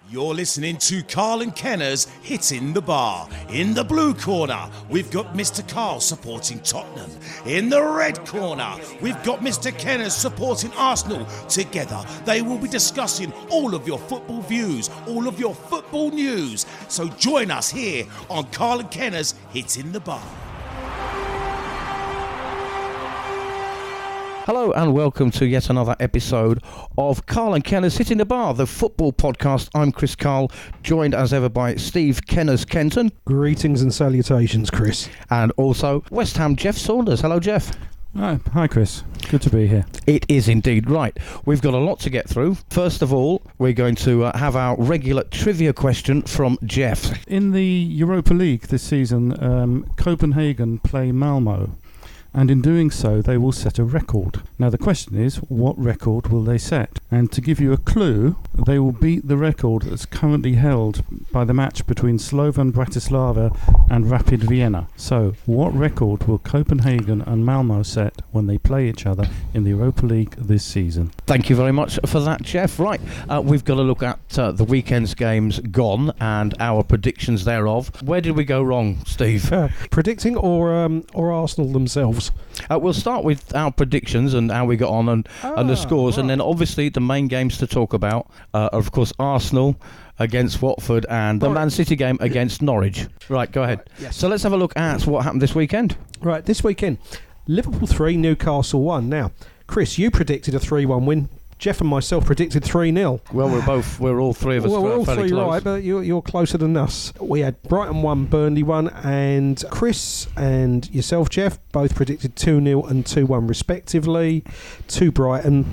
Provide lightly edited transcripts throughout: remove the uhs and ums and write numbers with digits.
You're listening to Karle and Kenners Hitting the Bar. In the blue corner, we've got Mr. Karle supporting Tottenham. In the red corner, we've got Mr. Kenners supporting Arsenal. Together, they will be discussing all of your football views, all of your football news. So join us here on Karle and Kenners Hitting the Bar. Hello and welcome to yet another episode of Karle and Kenners Hitting the Bar, the football podcast. I'm Chris Karle, joined as ever by Steve Kenners Kenton. Greetings and salutations, Chris. And also West Ham Geoff Saunders. Hello, Geoff. Hi, Chris. Good to be here. It is indeed. Right, we've got a lot to get through. First of all, we're going to have our regular trivia question from Geoff. In the Europa League this season, Copenhagen play Malmo. And in doing so, they will set a record. Now, the question is, what record will they set? And to give you a clue, they will beat the record that's currently held by the match between Slovan Bratislava and Rapid Vienna. So, what record will Copenhagen and Malmo set when they play each other in the Europa League this season? Thank you very much for that, Geoff. Right, we've got to look at the weekend's games gone and our predictions thereof. Where did we go wrong, Steve? Predicting or Arsenal themselves? We'll start with our predictions and how we got on and the scores, right. And then obviously the main games to talk about are, of course, Arsenal against Watford and the Man City game against Norwich. Right, go ahead. Yes. So let's have a look at what happened this weekend. Right, this weekend, Liverpool 3, Newcastle 1. Now, Chris, you predicted a 3-1 win. Jeff and myself predicted 3-0. Well, we're all three of us. Well, we're all fairly three close. right, but you're closer than us. We had Brighton 1, Burnley 1, and Chris and yourself, Jeff, both predicted 2-0 and 2-1 respectively to Brighton.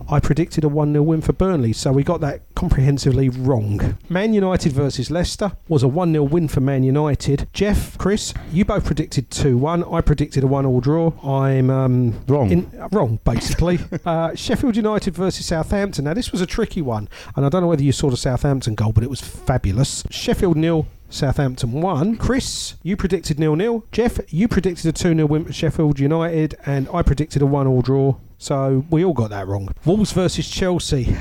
I predicted a 1-0 win for Burnley, so we got that comprehensively wrong. Man United versus Leicester was a 1-0 win for Man United. Jeff, Chris, you both predicted 2-1. I predicted a 1-1 draw. I'm wrong, basically. Sheffield United versus Southampton. Now, this was a tricky one, and I don't know whether you saw the Southampton goal, but it was fabulous. Sheffield 0, Southampton 1. Chris, you predicted 0-0. Jeff, you predicted a 2-0 win for Sheffield United, and I predicted a 1-1 draw. So we all got that wrong. Wolves versus Chelsea.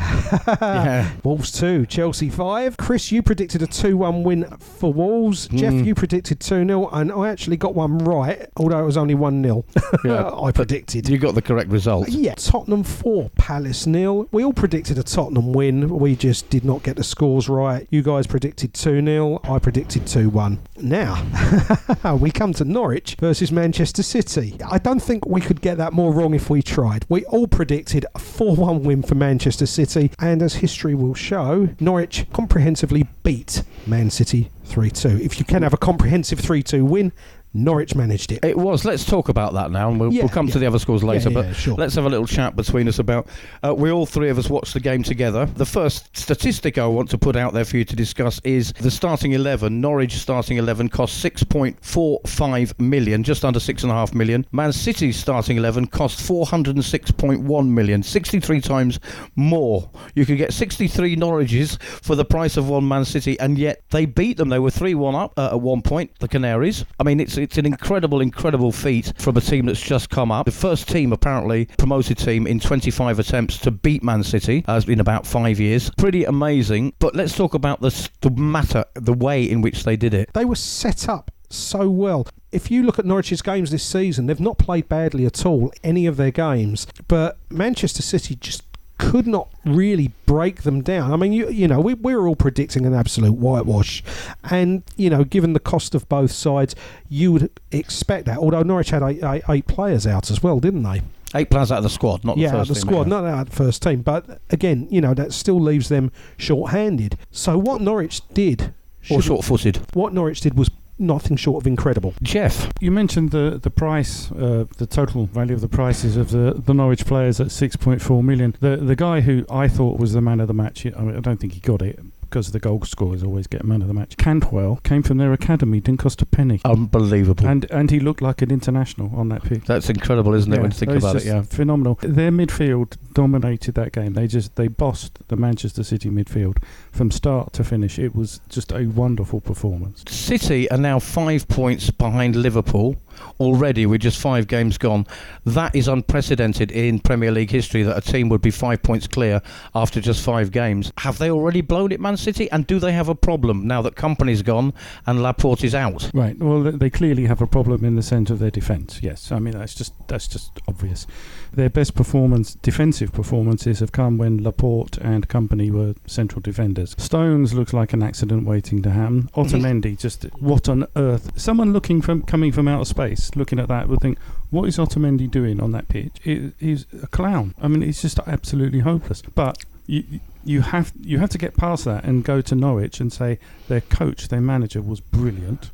Yeah. Wolves 2, Chelsea 5. Chris, you predicted a 2-1 win for Wolves. Jeff, you predicted 2-0, and I actually got one right, although it was only 1-0. Yeah, I predicted. You got the correct result. Yeah. Tottenham 4, Palace 0. We all predicted a Tottenham win. We just did not get the scores right. You guys predicted 2-0. I predicted 2-1. Now, we come to Norwich versus Manchester City. I don't think we could get that more wrong if we tried. We all predicted a 4-1 win for Manchester City, and as history will show, Norwich comprehensively beat Man City 3-2. If you can have a comprehensive 3-2 win, Norwich managed it. It was. Let's talk about that now, and we'll come to the other scores later. But sure. Let's have a little chat between us about. We all three of us watched the game together. The first statistic I want to put out there for you to discuss is the starting 11. Norwich starting 11 cost 6.45 million, just under 6.5 million. Man City's starting 11 cost 406.1 million, 63 times more. You could get 63 Norwiches for the price of one Man City, and yet they beat them. They were 3-1 up at one point, the Canaries. I mean, it's an incredible feat from a team that's just come up. The first team, apparently, promoted team in 25 attempts to beat Man City in about 5 years. Pretty amazing. But let's talk about the way in which they did it. They were set up so well. If you look at Norwich's games this season, they've not played badly at all, any of their games. But Manchester City just could not really break them down. I mean, we're all predicting an absolute whitewash, and given the cost of both sides, you would expect that. Although Norwich had eight players out as well, didn't they? 8 players out of the squad, not the first team. Yeah, the squad, not out of the first team. But again, that still leaves them short-handed. So what Norwich did, or short-footed, what Norwich did was nothing short of incredible. Jeff, you mentioned the price, the total value of the prices of the Norwich players at 6.4 million. The guy who I thought was the man of the match, I don't think he got it, because the goal scorers always get man of the match. Cantwell came from their academy, didn't cost a penny. Unbelievable. And he looked like an international on that pitch. That's incredible, isn't it, when you think about it? Yeah, phenomenal. Their midfield dominated that game. They bossed the Manchester City midfield from start to finish. It was just a wonderful performance. City are now 5 points behind Liverpool already with just 5 games gone. That is unprecedented in Premier League history, that a team would be 5 points clear after just 5 games. Have they already blown it, Man City? And do they have a problem now that Kompany's gone and Laporte is out? Right. Well, they clearly have a problem in the centre of their defence. Yes. I mean, that's just obvious. Their best defensive performances have come when Laporte and Kompany were central defenders. Stones looks like an accident waiting to happen. Otamendi, just what on earth? Someone coming from outer space, looking at that, would think, what is Otamendi doing on that pitch? He's a clown. I mean, it's just absolutely hopeless. But you have to get past that and go to Norwich and say their coach, their manager was brilliant.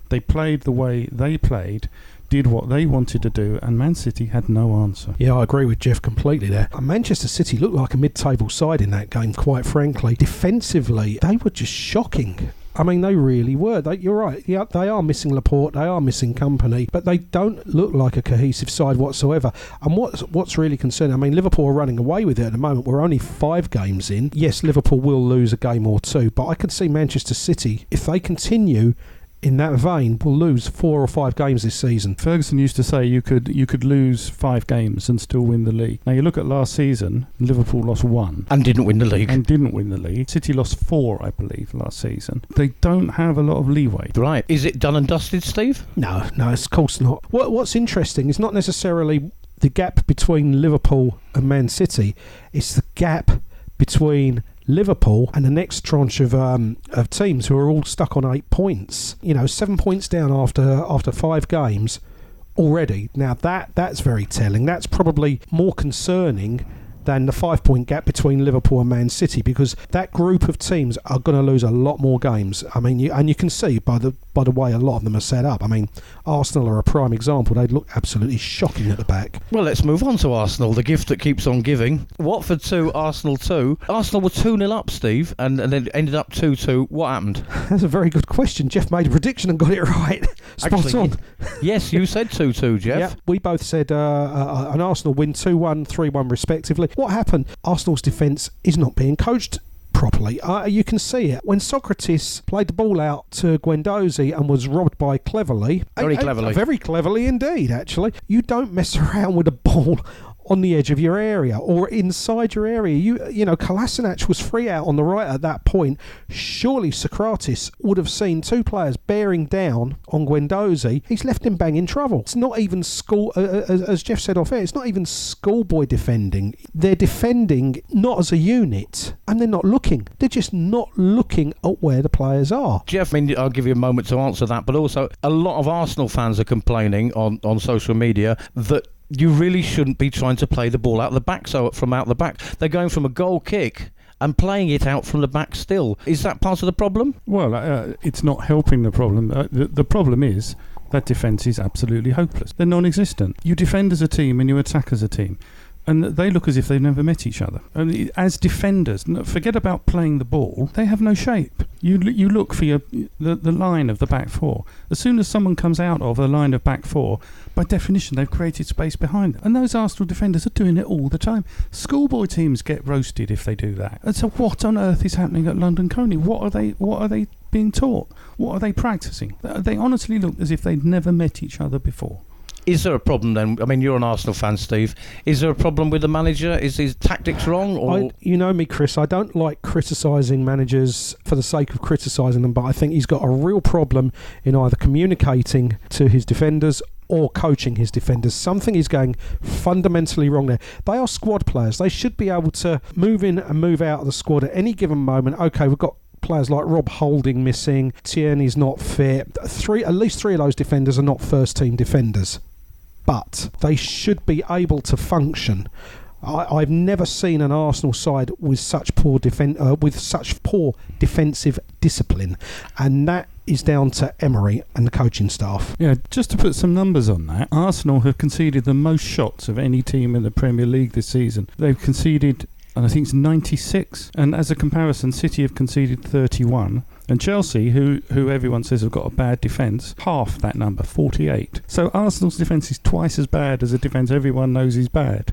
They played the way they played, did what they wanted to do, and Man City had no answer. Yeah, I agree with Geoff completely there. Manchester City looked like a mid-table side in that game, quite frankly. Defensively, they were just shocking. I mean, they really were. You're right. Yeah, they are missing Laporte. They are missing Kompany, but they don't look like a cohesive side whatsoever. And what's really concerning, I mean, Liverpool are running away with it at the moment. We're only 5 games in. Yes, Liverpool will lose a game or 2, but I could see Manchester City, if they continue in that vein, will lose 4 or 5 games this season. Ferguson used to say you could lose 5 games and still win the league. Now you look at last season, Liverpool lost 1 and didn't win the league. City lost 4, I believe, last season. They don't have a lot of leeway. Right. Is it done and dusted, Steve? No, of course not. What's interesting is not necessarily the gap between Liverpool and Man City. It's the gap between Liverpool and the next tranche of teams who are all stuck on 8 points. 7 points down after 5 games already. Now that's very telling. That's probably more concerning than the 5-point gap between Liverpool and Man City, because that group of teams are going to lose a lot more games. I mean, you can see by the way a lot of them are set up. I mean, Arsenal are a prime example. They look absolutely shocking at the back. Well, let's move on to Arsenal, the gift that keeps on giving. Watford 2, Arsenal 2. Arsenal were 2-0 up, Steve, and then ended up 2-2. What happened? That's a very good question. Geoff made a prediction and got it right. Spot on. Yes, you said 2-2, Geoff. Yeah, we both said an Arsenal win 2-1, 3-1 respectively. What happened? Arsenal's defence is not being coached properly. You can see it. When Socrates played the ball out to Guendouzi and was robbed by Cleverly. Very cleverly. Very cleverly indeed, actually. You don't mess around with a ball on the edge of your area or inside your area. You know, Kolasinac was free out on the right at that point. Surely Socrates would have seen 2 players bearing down on Guendouzi. He's left him bang in trouble. It's not even as Geoff said off air, it's not even schoolboy defending. They're defending not as a unit, and they're not looking. They're just not looking at where the players are. Geoff, I mean, I'll give you a moment to answer that, but also a lot of Arsenal fans are complaining on social media that you really shouldn't be trying to play the ball out the back. So from out the back, they're going from a goal kick and playing it out from the back still. Is that part of the problem? Well, it's not helping the problem. The problem is that defence is absolutely hopeless. They're non-existent. You defend as a team and you attack as a team. And they look as if they've never met each other. And as defenders, forget about playing the ball. They have no shape. You look for the line of the back four. As soon as someone comes out of a line of back four, by definition, they've created space behind them. And those Arsenal defenders are doing it all the time. Schoolboy teams get roasted if they do that. And so what on earth is happening at London Coney? What are they being taught? What are they practicing? They honestly look as if they'd never met each other before. Is there a problem then? I mean, you're an Arsenal fan, Steve. Is there a problem with the manager? Is his tactics wrong? Or you know me, Chris. I don't like criticising managers for the sake of criticising them, but I think he's got a real problem in either communicating to his defenders or coaching his defenders. Something is going fundamentally wrong there. They are squad players. They should be able to move in and move out of the squad at any given moment. Okay, we've got players like Rob Holding missing. Tierney's not fit. At least 3 of those defenders are not first-team defenders. But they should be able to function. I've never seen an Arsenal side with such poor defensive discipline, and that is down to Emery and the coaching staff. Yeah, just to put some numbers on that, Arsenal have conceded the most shots of any team in the Premier League this season. They've conceded, and I think it's 96, and as a comparison, City have conceded 31. And Chelsea, who everyone says have got a bad defence, half that number, 48. So Arsenal's defence is twice as bad as a defence everyone knows is bad.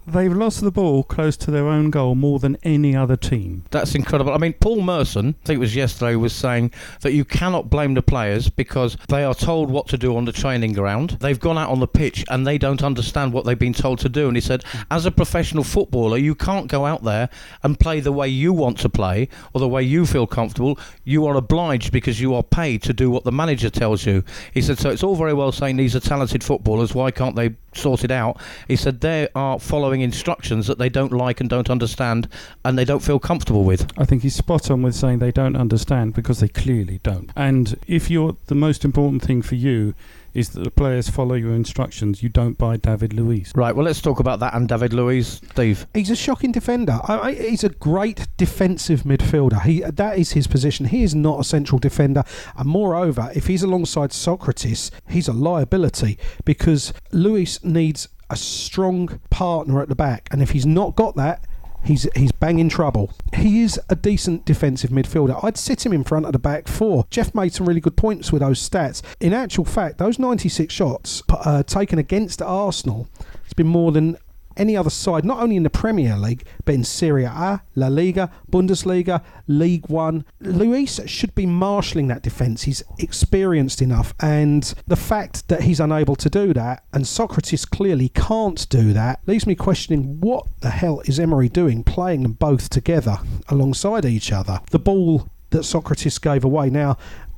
They've lost the ball close to their own goal more than any other team. That's incredible. I mean, Paul Merson, I think it was yesterday, was saying that you cannot blame the players because they are told what to do on the training ground. They've gone out on the pitch and they don't understand what they've been told to do. And he said, as a professional footballer, you can't go out there and play the way you want to play or the way you feel comfortable. You are obliged because you are paid to do what the manager tells you. He said, so it's all very well saying these are talented footballers. Why can't they sort it out? He said they are following instructions that they don't like and don't understand and they don't feel comfortable with. I think he's spot on with saying they don't understand because they clearly don't. And if the most important thing for you is that the players follow your instructions, you don't buy David Luiz. Right, well, let's talk about that and David Luiz. Steve? He's a shocking defender. He's a great defensive midfielder. That is his position. He is not a central defender. And moreover, if he's alongside Socrates, he's a liability because Luiz needs a strong partner at the back. And if he's not got that, he's banging trouble. He is a decent defensive midfielder. I'd sit him in front of the back four. Geoff made some really good points with those stats. In actual fact, those 96 shots taken against Arsenal, it's been more than any other side, not only in the Premier League, but in Serie A, La Liga, Bundesliga, League One. Luiz should be marshalling that defence. He's experienced enough. And the fact that he's unable to do that, and Socrates clearly can't do that, leaves me questioning what the hell is Emery doing, playing them both together alongside each other. The ball that Socrates gave away now,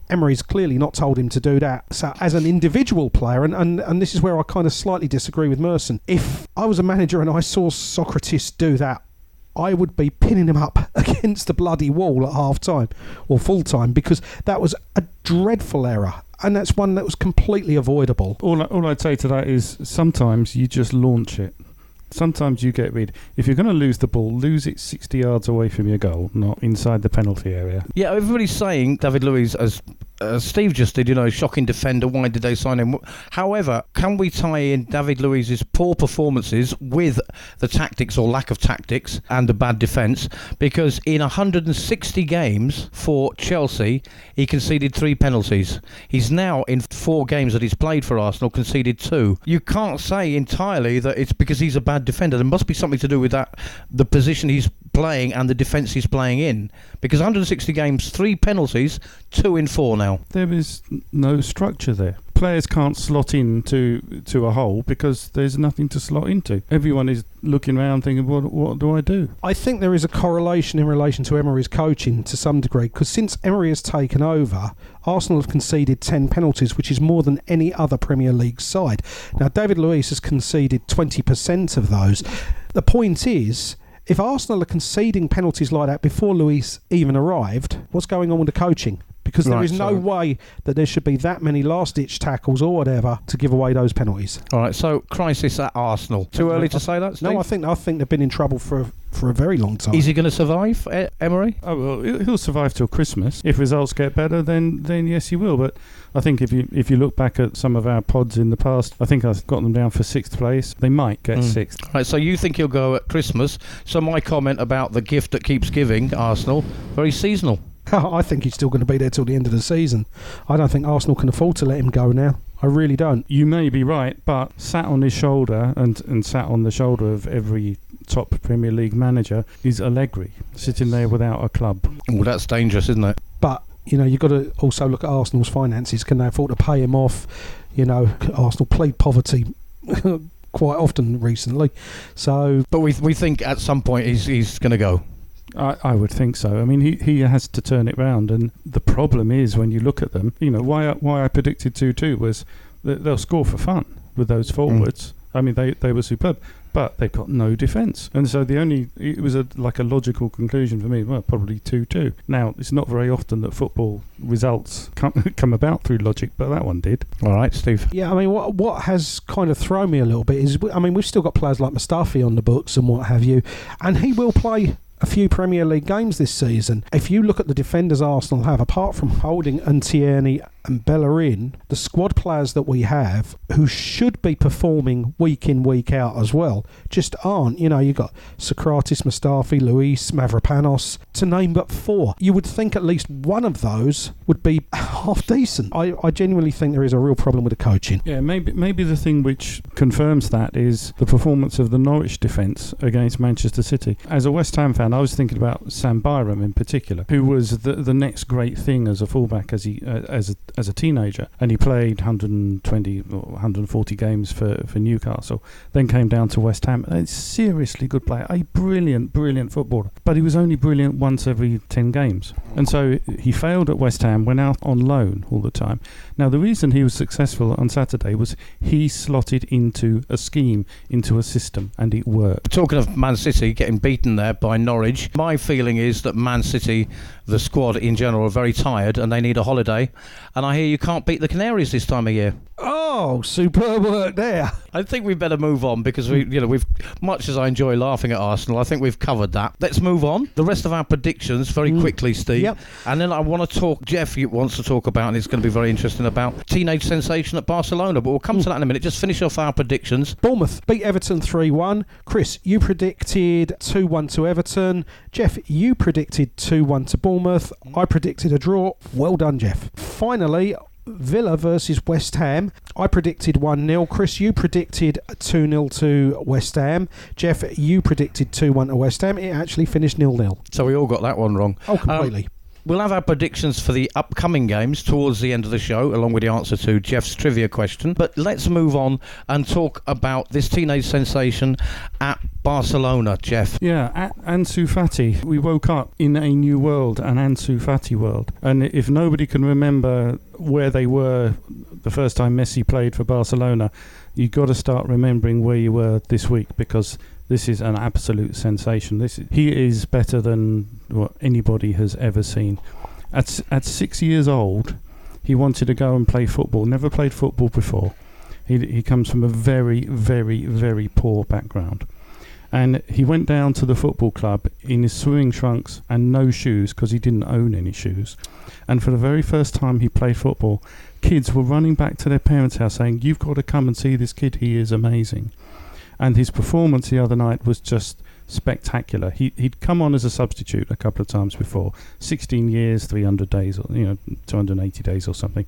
Emery's clearly not told him to do that. So as an individual player, and this is where I kind of slightly disagree with Merson, if I was a manager and I saw Socrates do that, I would be pinning him up against the bloody wall at half-time or full-time because that was a dreadful error. And that's one that was completely avoidable. All I'd say to that is sometimes you just launch it. Sometimes you get rid. If you're going to lose the ball, lose it 60 yards away from your goal, not inside the penalty area. Yeah, everybody's saying David Luiz, as Steve just did, shocking defender. Why did they sign him? However, can we tie in David Luiz's poor performances with the tactics or lack of tactics and the bad defence? Because in 160 games for Chelsea, he conceded 3 penalties. He's now, in 4 games that he's played for Arsenal, conceded 2. You can't say entirely that it's because he's a bad defender. There must be something to do with that, the position he's playing and the defence he's playing in. Because 160 games, 3 penalties, 2 in 4 now. There is no structure there. Players can't slot into a hole because there's nothing to slot into. Everyone is looking around thinking, what do I do? I think there is a correlation in relation to Emery's coaching to some degree, because since Emery has taken over, Arsenal have conceded 10 penalties, which is more than any other Premier League side. Now, David Luiz has conceded 20% of those. The point is, if Arsenal are conceding penalties like that before Luiz even arrived, what's going on with the coaching? Because there is no way that there should be that many last-ditch tackles or whatever to give away those penalties. All right, so crisis at Arsenal. Too early to say that, Steve? No, I think they've been in trouble for a very long time. Is he going to survive, Emery? Oh, well, he'll survive till Christmas. If results get better, then yes, he will. But I think if you look back at some of our pods in the past, I think I've got them down for 6th place. They might get 6th. Right, so you think he'll go at Christmas. So my comment about the gift that keeps giving, Arsenal, very seasonal. I think he's still going to be there till the end of the season. I don't think Arsenal can afford to let him go now. I really don't. You may be right, but sat on his shoulder and sat on the shoulder of every top Premier League manager is Allegri, sitting there without a club. Well, that's dangerous, isn't it? But, you've got to also look at Arsenal's finances. Can they afford to pay him off? Arsenal plead poverty quite often recently. So, but we think at some point he's going to go. I would think so. I mean, he has to turn it round, and the problem is when you look at them, why I predicted 2-2 was that they'll score for fun with those forwards. I mean, they were superb, but they've got no defence, and so it was like a logical conclusion for me. Well, probably 2-2. Now, it's not very often that football results come about through logic, but that one did. All right, Steve. Yeah, I mean, what has kind of thrown me a little bit is, we've still got players like Mustafi on the books and what have you, and he will play a few Premier League games this season. If you look at the defenders Arsenal have, apart from Holding and Tierney and Bellerin, the squad players that we have who should be performing week in, week out as well, just aren't. You've got Socrates, Mustafi, Luiz, Mavropanos, to name but 4. You would think at least one of those would be half decent. I genuinely think there is a real problem with the coaching. Yeah, maybe the thing which confirms that is the performance of the Norwich defence against Manchester City. As a West Ham fan, I was thinking about Sam Byram in particular, who was the next great thing as a fullback as a teenager, and he played 120 or 140 games for Newcastle, then came down to West Ham. A seriously good player, a brilliant footballer, but he was only brilliant once every 10 games, and so he failed at West Ham, went out on loan all the time. Now the reason he was successful on Saturday was he slotted into a scheme, into a system, and it worked. Talking of Man City getting beaten there by Norwich, my feeling is that Man City, the squad in general, are very tired and they need a holiday. And I hear you can't beat the Canaries this time of year. Oh, superb work there. I think we better move on because we've much as I enjoy laughing at Arsenal, I think we've covered that. Let's move on. The rest of our predictions very quickly, Steve. Yep. And then I want to talk. Jeff wants to talk about, and it's going to be very interesting, about teenage sensation at Barcelona. But we'll come to that in a minute. Just finish off our predictions. Bournemouth beat Everton 3-1. Chris, you predicted 2-1 to Everton. Jeff, you predicted 2-1 to Bournemouth. I predicted a draw. Well done, Jeff. Finally, Villa versus West Ham. I predicted 1-0. Chris, you predicted 2-0 to West Ham. Jeff, you predicted 2-1 to West Ham. It actually finished 0-0. So we all got that one wrong. Oh, completely. We'll have our predictions for the upcoming games towards the end of the show, along with the answer to Jeff's trivia question. But let's move on and talk about this teenage sensation at Barcelona, Jeff. Yeah, at Ansu Fati. We woke up in a new world, an Ansu Fati world. And if nobody can remember where they were the first time Messi played for Barcelona, you've got to start remembering where you were this week, because this is an absolute sensation. He is better than what anybody has ever seen. At 6 years old, he wanted to go and play football. Never played football before. He comes from a very, very, very poor background. And he went down to the football club in his swimming trunks and no shoes, because he didn't own any shoes. And for the very first time he played football, kids were running back to their parents' house saying, "You've got to come and see this kid, he is amazing." And his performance the other night was just spectacular. He'd come on as a substitute a couple of times before, 16 years, 300 days, or 280 days or something.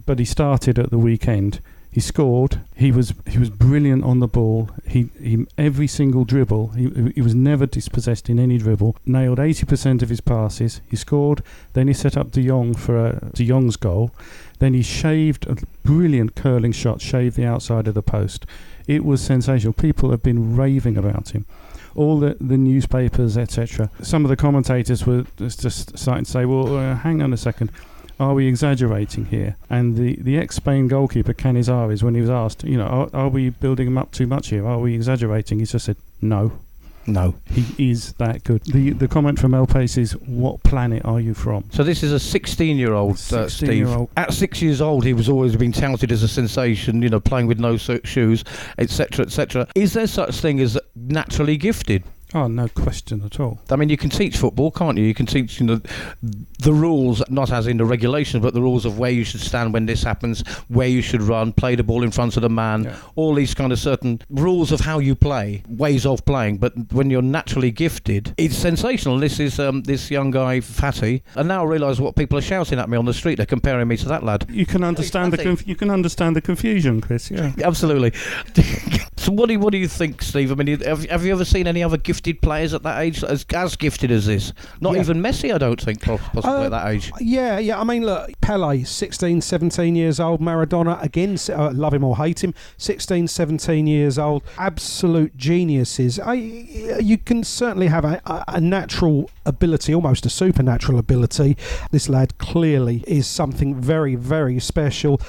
But he started at the weekend. He scored. He was brilliant on the ball. He every single dribble. He was never dispossessed in any dribble. Nailed 80% of his passes. He scored. Then he set up De Jong for De Jong's goal. Then he shaved a brilliant curling shot. Shaved the outside of the post. It was sensational. People have been raving about him. All the newspapers, etc. Some of the commentators were just starting to say, "Well, hang on a second. Are we exaggerating here?" And the ex-Spain goalkeeper, Canizares, when he was asked, are we building him up too much here? Are we exaggerating? He just said, no. He is that good. The comment from El Pace is, "What planet are you from?" So this is a 16-year-old, Steve. At 6 years old, he was always been touted as a sensation, playing with no shoes, etc., etc. Is there such thing as naturally gifted? Oh, no question at all. I mean, you can teach football, can't you? You can teach, the rules, not as in the regulations, but the rules of where you should stand when this happens, where you should run, play the ball in front of the man, all these kind of certain rules of how you play, ways of playing. But when you're naturally gifted, it's sensational. This is this young guy, Fati, and now I realise what people are shouting at me on the street. They're comparing me to that lad. You can understand the confusion, Chris. Yeah, absolutely. So what do you think, Steve? I mean, have you ever seen any other gifted players at that age as gifted as this? Not even Messi, I don't think, possibly at that age. Yeah. I mean, look, Pele, 16, 17 years old. Maradona, again, love him or hate him, 16, 17 years old. Absolute geniuses. You can certainly have a natural ability, almost a supernatural ability. This lad clearly is something very, very special.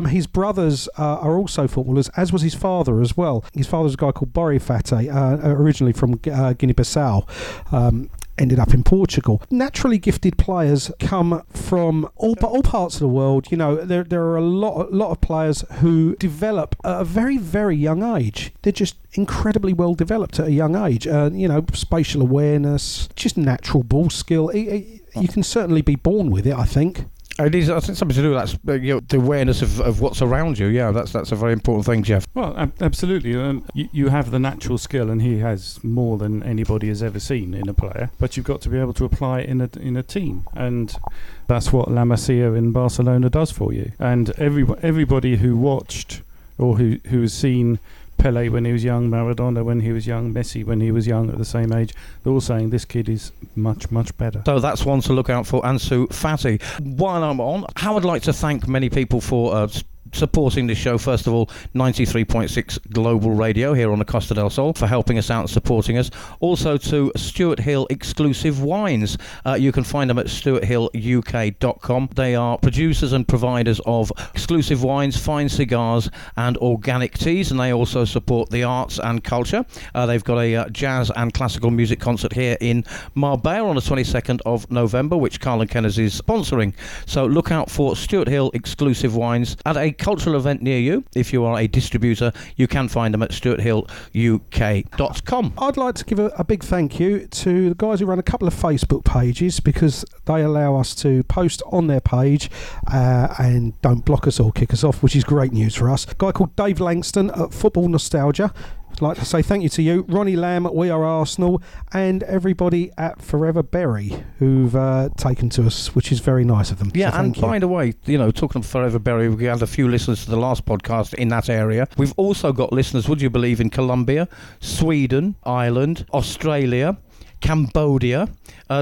His brothers are also footballers, as was his father as well. His father's a guy called Borre Fati, originally from Guinea-Bissau. Ended up in Portugal. Naturally gifted players come from all parts of the world. There are a lot of players who develop at a very, very young age. They're just incredibly well developed at a young age. Spatial awareness, just natural ball skill. You can certainly be born with it, I think. It is, I think, something to do with that, the awareness of what's around you. Yeah, that's a very important thing, Geoff. Well, absolutely. You have the natural skill, and he has more than anybody has ever seen in a player. But you've got to be able to apply it in a team, and that's what La Masia in Barcelona does for you. And everybody who watched or who has seen Pele when he was young, Maradona when he was young, Messi when he was young at the same age, they're all saying this kid is much, much better. So that's one to look out for, Ansu Fati. While I'm on, I would like to thank many people for supporting this show. First of all, 93.6 Global Radio here on the Costa del Sol for helping us out and supporting us. Also to Stewart Hill Exclusive Wines. You can find them at stewarthilluk.com. They are producers and providers of exclusive wines, fine cigars and organic teas, and they also support the arts and culture. They've got a jazz and classical music concert here in Marbella on the 22nd of November, which Karle and Kenners is sponsoring. So look out for Stewart Hill Exclusive Wines at a cultural event near you. If you are a distributor, you can find them at stewarthilluk.com. I'd like to give a big thank you to the guys who run a couple of Facebook pages, because they allow us to post on their page and don't block us or kick us off, which is great news for us. A guy called Dave Langston at Football Nostalgia. I'd like to say thank you to you, Ronnie Lamb at We Are Arsenal, and everybody at Forever Berry who've taken to us, which is very nice of them. Yeah, so and by the way, talking of Forever Berry, we had a few listeners to the last podcast in that area. We've also got listeners, would you believe, in Colombia, Sweden, Ireland, Australia, Cambodia.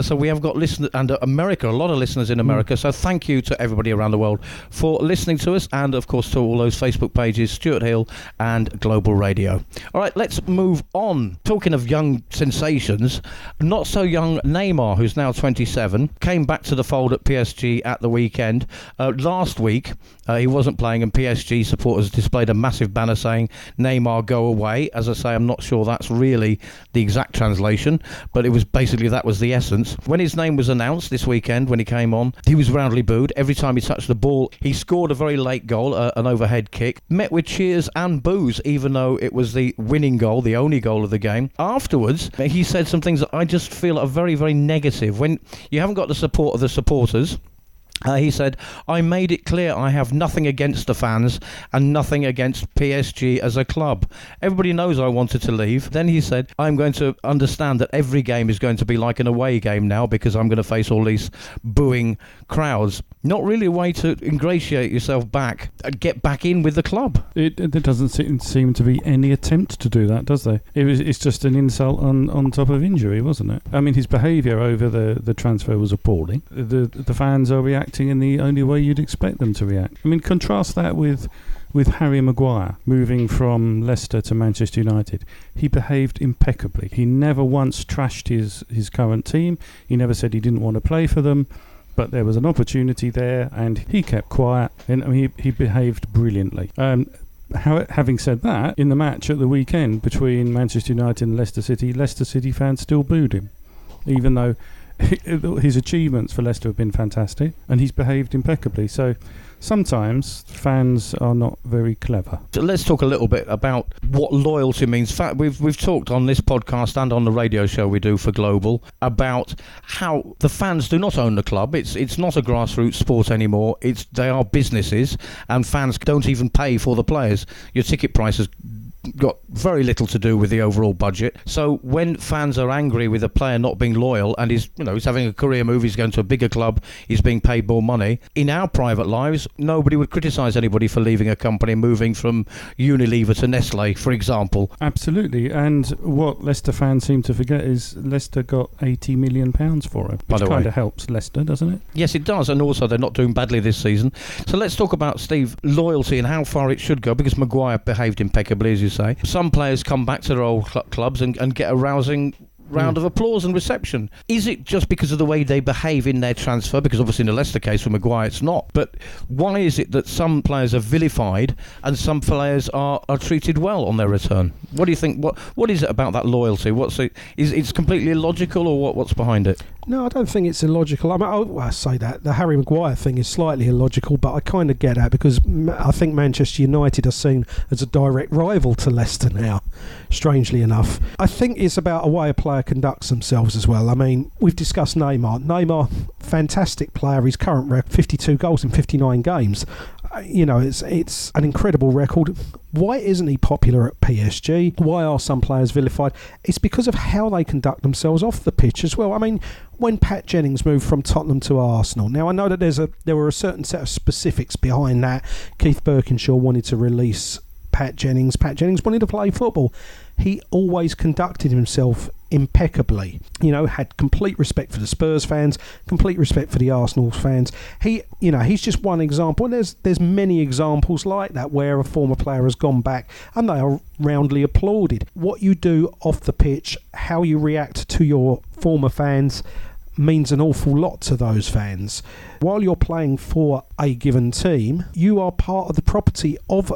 So we have got listeners, and America, a lot of listeners in America. So thank you to everybody around the world for listening to us, and of course to all those Facebook pages, Stewart Hill and Global Radio. All right, let's move on. Talking of young sensations, not so young Neymar, who's now 27, came back to the fold at PSG at the weekend. Last week, he wasn't playing, and PSG supporters displayed a massive banner saying, "Neymar, go away." As I say, I'm not sure that's really the exact translation, but it was basically, that was the essence. When his name was announced this weekend, when he came on, he was roundly booed. Every time he touched the ball, he scored a very late goal, an overhead kick, met with cheers and boos, even though it was the winning goal, the only goal of the game. Afterwards, he said some things that I just feel are very, very negative. When you haven't got the support of the supporters, he said, "I made it clear I have nothing against the fans and nothing against PSG as a club. Everybody knows I wanted to leave." Then he said, "I'm going to understand that every game is going to be like an away game now, because I'm going to face all these booing crowds." Not really a way to ingratiate yourself back and get back in with the club. There doesn't seem to be any attempt to do that, does there? It's just an insult on top of injury, wasn't it? I mean, his behaviour over the transfer was appalling. The fans are reacting in the only way you'd expect them to react. I mean, contrast that with Harry Maguire moving from Leicester to Manchester United. He behaved impeccably. He never once trashed his current team. He never said he didn't want to play for them. But there was an opportunity there, and he kept quiet, and he behaved brilliantly. Having said that, in the match at the weekend between Manchester United and Leicester City fans still booed him, even though his achievements for Leicester have been fantastic, and he's behaved impeccably. So sometimes fans are not very clever. So let's talk a little bit about what loyalty means. In fact, we've talked on this podcast and on the radio show we do for Global about how the fans do not own the club. It's not a grassroots sport anymore. They are businesses, and fans don't even pay for the players. Your ticket prices got very little to do with the overall budget. So when fans are angry with a player not being loyal, and he's having a career move, he's going to a bigger club, he's being paid more money, in our private lives nobody would criticise anybody for leaving a company, moving from Unilever to Nestle, for example. Absolutely. And what Leicester fans seem to forget is Leicester got £80 million for him, which kind of helps Leicester, doesn't it? Yes, it does. And also they're not doing badly this season. So let's talk about, Steve, loyalty and how far it should go, because Maguire behaved impeccably, as you say. Some players come back to their old clubs and get a rousing round of applause and reception. Is it just because of the way they behave in their transfer? Because obviously in the Leicester case for Maguire it's not. But why is it that some players are vilified and some players are treated well on their return? What do you think? What is it about that loyalty? Is it's completely illogical, or what's behind it? No, I don't think it's illogical. I mean, I say that the Harry Maguire thing is slightly illogical, but I kind of get that, because I think Manchester United are seen as a direct rival to Leicester now, strangely enough. I think it's about a way of play player conducts themselves as well. I mean, we've discussed Neymar. Neymar, fantastic player. His current record, 52 goals in 59 games. It's an incredible record. Why isn't he popular at PSG? Why are some players vilified? It's because of how they conduct themselves off the pitch as well. I mean, when Pat Jennings moved from Tottenham to Arsenal, now I know that there were a certain set of specifics behind that. Keith Birkinshaw wanted to release Pat Jennings. Pat Jennings wanted to play football. He always conducted himself impeccably. Had complete respect for the Spurs fans, complete respect for the Arsenal fans. He's just one example. And there's many examples like that where a former player has gone back and they are roundly applauded. What you do off the pitch, how you react to your former fans, means an awful lot to those fans. While you're playing for a given team, you are part of the property of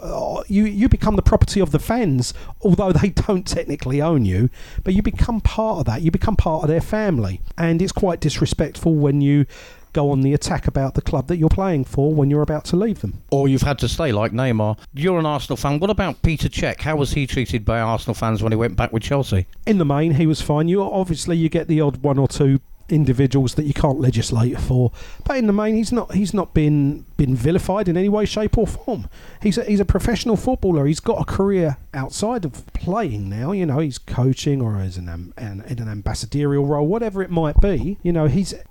you become the property of the fans, although they don't technically own you, but you become part of that. You become part of their family, and it's quite disrespectful when you go on the attack about the club that you're playing for when you're about to leave them. Or you've had to stay, like Neymar. You're an Arsenal fan. What about Peter Cech? How was he treated by Arsenal fans when he went back with Chelsea? In the main, he was fine. You get the odd one or two individuals that you can't legislate for, but in the main he's not been vilified in any way, shape or form. He's a professional footballer. He's got a career outside of playing now. He's coaching or as in an ambassadorial role, whatever it might be.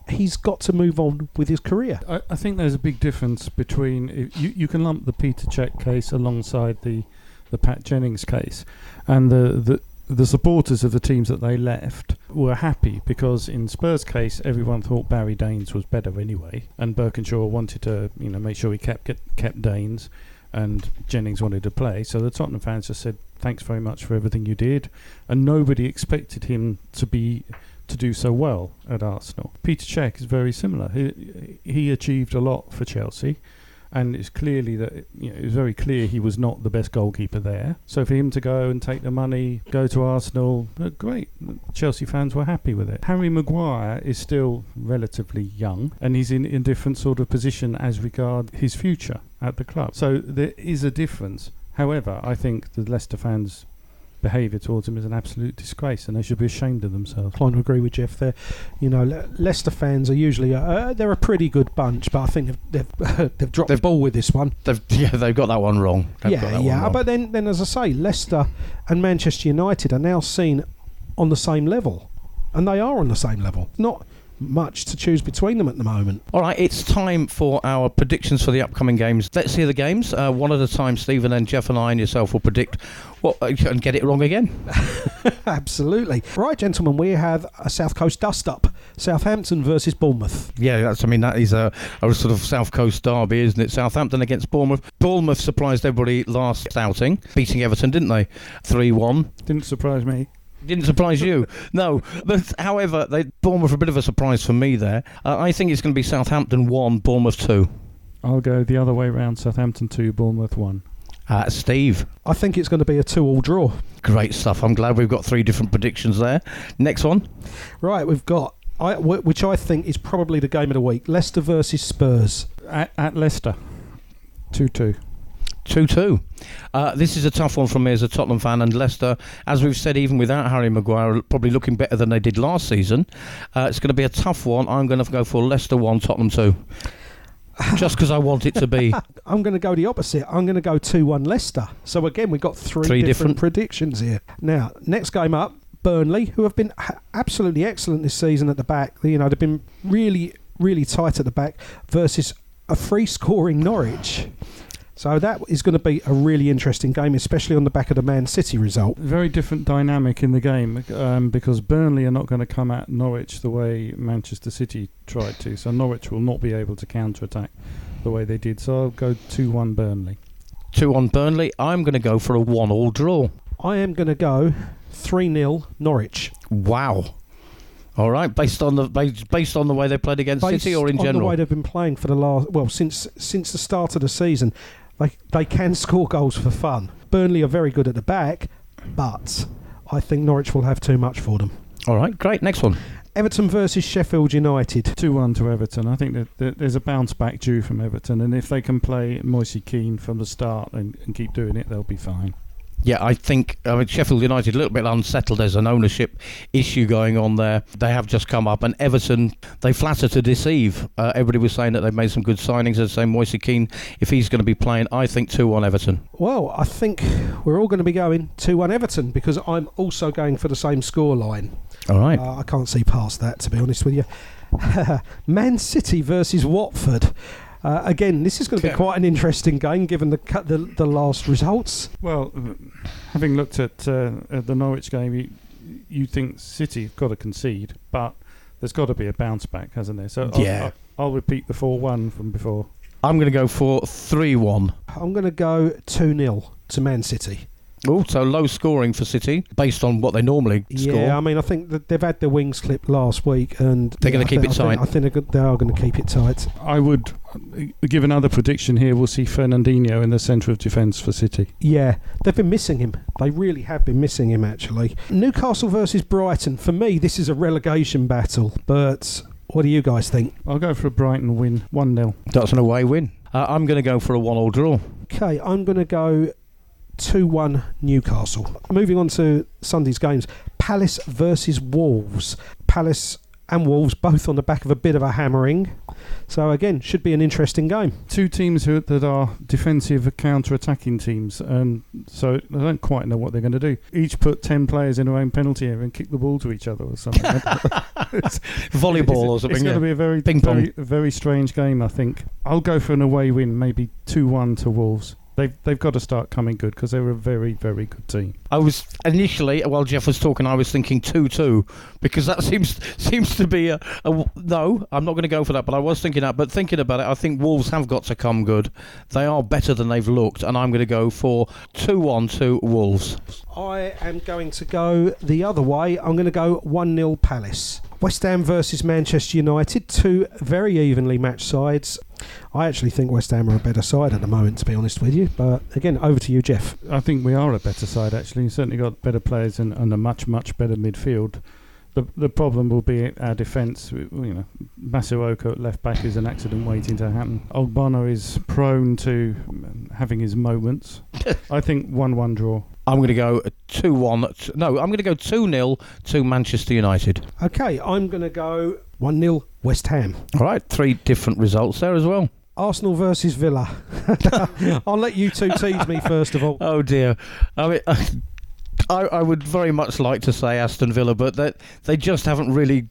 He's got to move on with his career. I think there's a big difference between you can lump the Peter Cech case alongside the Pat Jennings case, and the supporters of the teams that they left were happy because in Spurs' case everyone thought Barry Daines was better anyway, and Birkinshaw wanted to make sure he kept Daines, and Jennings wanted to play. So the Tottenham fans just said thanks very much for everything you did, and nobody expected him to do so well at Arsenal. Peter Cech is very similar. He achieved a lot for Chelsea. And it's clearly that it was very clear he was not the best goalkeeper there. So for him to go and take the money, go to Arsenal, great. Chelsea fans were happy with it. Harry Maguire is still relatively young, and he's in a different sort of position as regard his future at the club. So there is a difference. However, I think the Leicester fans' behaviour towards him is an absolute disgrace, and they should be ashamed of themselves. I agree with Geoff there. Leicester fans are usually they're a pretty good bunch, but I think they've dropped the ball with this one. They've got that one wrong. But then as I say, Leicester and Manchester United are now seen on the same level, and they are on the same level. Not much to choose between them at the moment. All right, it's time for our predictions for the upcoming games. Let's hear the games one at a time. Stephen and Geoff and I and yourself will predict and get it wrong again. Absolutely. Right, gentlemen, we have a South Coast dust-up. Southampton versus Bournemouth. Yeah, that is a sort of South Coast derby, isn't it? Southampton against Bournemouth. Bournemouth surprised everybody last outing, beating Everton, didn't they? 3-1. Didn't surprise me. Didn't surprise you. No. But, however, Bournemouth a bit of a surprise for me there. I think it's going to be Southampton 1, Bournemouth 2. I'll go the other way round. Southampton 2, Bournemouth 1. Steve. I think it's going to be a 2-2 draw. Great stuff. I'm glad we've got 3 different predictions there. Next one. Right, we've got, which I think is probably the game of the week, Leicester versus Spurs. At Leicester, 2-2. 2-2. This is a tough one from me as a Tottenham fan, and Leicester, as we've said, even without Harry Maguire, are probably looking better than they did last season. It's going to be a tough one. I'm going to go for Leicester 1, Tottenham 2. Just because I want it to be. I'm going to go the opposite. I'm going to go 2-1 Leicester. So again, we've got three different predictions here. Now, next game up, Burnley, who have been absolutely excellent this season at the back. They've been really, really tight at the back, versus a free-scoring Norwich. So that is going to be a really interesting game, especially on the back of the Man City result. Very different dynamic in the game because Burnley are not going to come at Norwich the way Manchester City tried to. So Norwich will not be able to counter-attack the way they did. So I'll go 2-1 Burnley. 2-1 Burnley. I'm going to go for a 1-1 draw. I am going to go 3-0 Norwich. Wow. All right, based on the way they played against City, or in general? On the way they've been playing for the last, since the start of the season. They can score goals for fun. Burnley are very good at the back, but I think Norwich will have too much for them. All right, great. Next one. Everton versus Sheffield United. 2-1 to Everton. I think that there's a bounce back due from Everton, and if they can play Moise Kean from the start and keep doing it, they'll be fine. Yeah, I think Sheffield United a little bit unsettled. There's an ownership issue going on there. They have just come up, and Everton, they flatter to deceive. Everybody was saying that they've made some good signings. I'd say Moise Keane, if he's going to be playing, I think 2-1 Everton. Well, I think we're all going to be going 2-1 Everton, because I'm also going for the same scoreline. All right. I can't see past that, to be honest with you. Man City versus Watford. Again, this is going to be quite an interesting game given the last results. Well, having looked at the Norwich game, you think City have got to concede, but there's got to be a bounce back, hasn't there? So yeah. I'll repeat the 4-1 from before. I'm going to go for 3-1. I'm going to go 2-0 to Man City. Oh, so low scoring for City based on what they normally score. Yeah, I mean, I think that they've had their wings clipped last week, and they're going to keep it tight. I think they are going to keep it tight. I would give another prediction here. We'll see Fernandinho in the centre of defence for City. Yeah, they've been missing him. They really have been missing him, actually. Newcastle versus Brighton. For me, this is a relegation battle, but what do you guys think? I'll go for a Brighton win, 1-0. That's an away win. I'm going to go for a 1-1 draw. Okay, I'm going to go 2-1 Newcastle. Moving on to Sunday's games. Palace versus Wolves. Palace and Wolves both on the back of a bit of a hammering. So again, should be an interesting game. Two teams that are defensive counter-attacking teams, so I don't quite know what they're going to do. Each put 10 players in their own penalty area and kick the ball to each other or something. Volleyball or something. It's going to be a very strange game, I think. I'll go for an away win, maybe 2-1 to Wolves. They've got to start coming good because they're a very, very good team. I was initially, while Geoff was talking, I was thinking 2-2 because that seems to be a no. I'm not going to go for that, but I was thinking that. But thinking about it, I think Wolves have got to come good. They are better than they've looked, and I'm going to go for 2-1 to Wolves. I am going to go the other way. I'm going to go 1-0 Palace. West Ham versus Manchester United, two very evenly matched sides. I actually think West Ham are a better side at the moment, to be honest with you. But again, over to you, Geoff. I think we are a better side, actually. We've certainly got better players and a much, much better midfield. The problem will be our defence. Masuoka at left back is an accident waiting to happen. Ogbonna is prone to having his moments. I think 1-1 draw. I'm going to go 2-1. No, I'm going to go 2-0 to Manchester United. Okay, I'm going to go 1-0 West Ham. All right, 3 different results there as well. Arsenal versus Villa. I'll let you two tease me first of all. Oh dear. I mean, I would very much like to say Aston Villa, but they just haven't really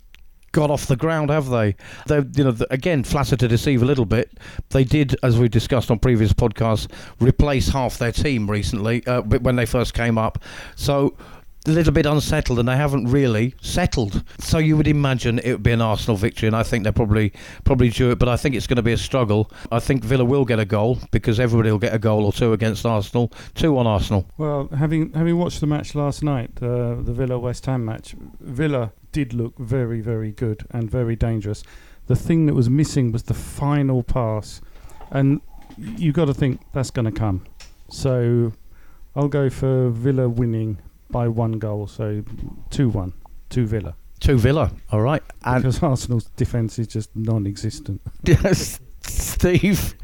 got off the ground, have they? They're, again, flatter to deceive a little bit. They did, as we discussed on previous podcasts, replace half their team recently when they first came up. So a little bit unsettled, and they haven't really settled. So you would imagine it would be an Arsenal victory, and I think they're probably due it, but I think it's going to be a struggle. I think Villa will get a goal because everybody will get a goal or two against Arsenal. 2-1 Arsenal. Well, having watched the match last night, the Villa-West Ham match, Villa did look very, very good and very dangerous. The thing that was missing was the final pass, and you've got to think that's going to come. So I'll go for Villa winning by 1 goal, so 2-1 to Villa. 2 Villa, all right. And because Arsenal's defence is just non-existent. Yes, Steve,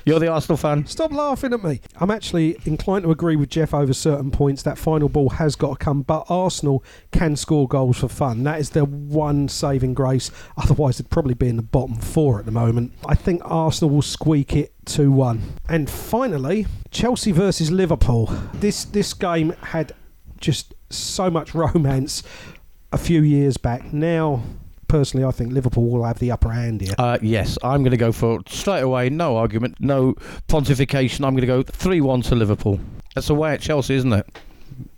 you're the Arsenal fan. Stop laughing at me. I'm actually inclined to agree with Geoff over certain points. That final ball has got to come, but Arsenal can score goals for fun. That is their one saving grace. Otherwise, they'd probably be in the bottom 4 at the moment. I think Arsenal will squeak it 2-1. And finally, Chelsea versus Liverpool. This game had just so much romance a few years back. Now, personally, I think Liverpool will have the upper hand here. Yes, I'm going to go for, straight away, no argument, no pontification. I'm going to go 3-1 to Liverpool. That's away at Chelsea, isn't it?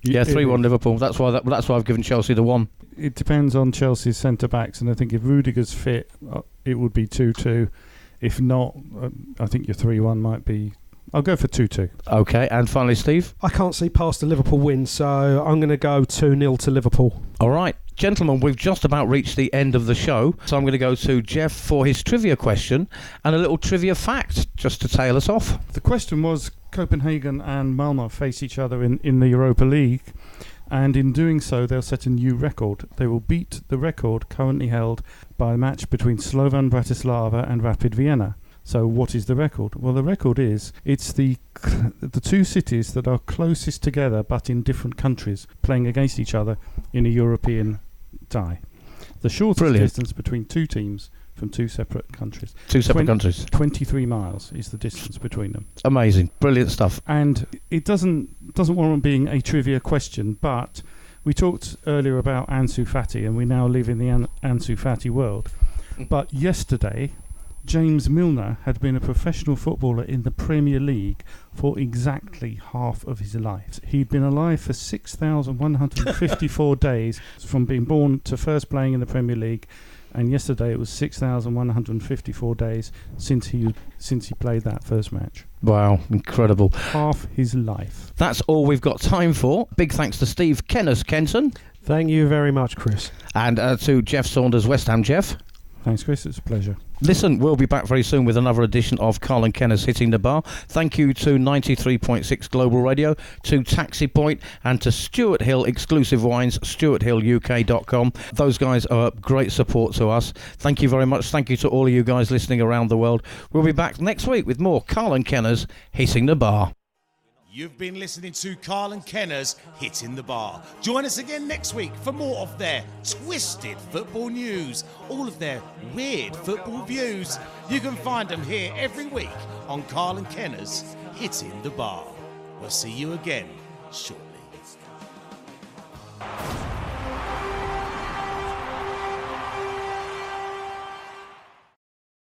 Yeah, 3-1 Liverpool. That's why I've given Chelsea the 1. It depends on Chelsea's centre-backs, and I think if Rudiger's fit, it would be 2-2. If not, I think your 3-1 might be... I'll go for 2-2. Okay, and finally, Steve? I can't see past the Liverpool win, so I'm going to go 2-0 to Liverpool. All right. Gentlemen, we've just about reached the end of the show, so I'm going to go to Geoff for his trivia question and a little trivia fact, just to tail us off. The question was, Copenhagen and Malmö face each other in the Europa League, and in doing so, they'll set a new record. They will beat the record currently held by a match between Slovan Bratislava and Rapid Vienna. So what is the record? Well, the record is it's the two cities that are closest together but in different countries playing against each other in a European tie. The shortest distance between two teams from two separate countries. 23 miles is the distance between them. Amazing. Brilliant stuff. And it doesn't warrant being a trivia question, but we talked earlier about Ansu Fati, and we now live in the Ansu Fati world. But yesterday, James Milner had been a professional footballer in the Premier League for exactly half of his life. He'd been alive for 6,154 days from being born to first playing in the Premier League, and yesterday it was 6,154 days since he played that first match. Wow, incredible. Half his life. That's all we've got time for. Big thanks to Steve Kenners, Kenton. Thank you very much, Chris. And to Geoff Saunders, West Ham Geoff. Thanks, Chris. It's a pleasure. Listen, we'll be back very soon with another edition of Karle and Kenners Hitting the Bar. Thank you to 93.6 Global Radio, to TaxiPoint, and to Stewart Hill Exclusive Wines, stewarthilluk.com. Those guys are great support to us. Thank you very much. Thank you to all of you guys listening around the world. We'll be back next week with more Karle and Kenners Hitting the Bar. You've been listening to Karle and Kenners Hitting the Bar. Join us again next week for more of their twisted football news, all of their weird football views. You can find them here every week on Karle and Kenners Hitting the Bar. We'll see you again shortly.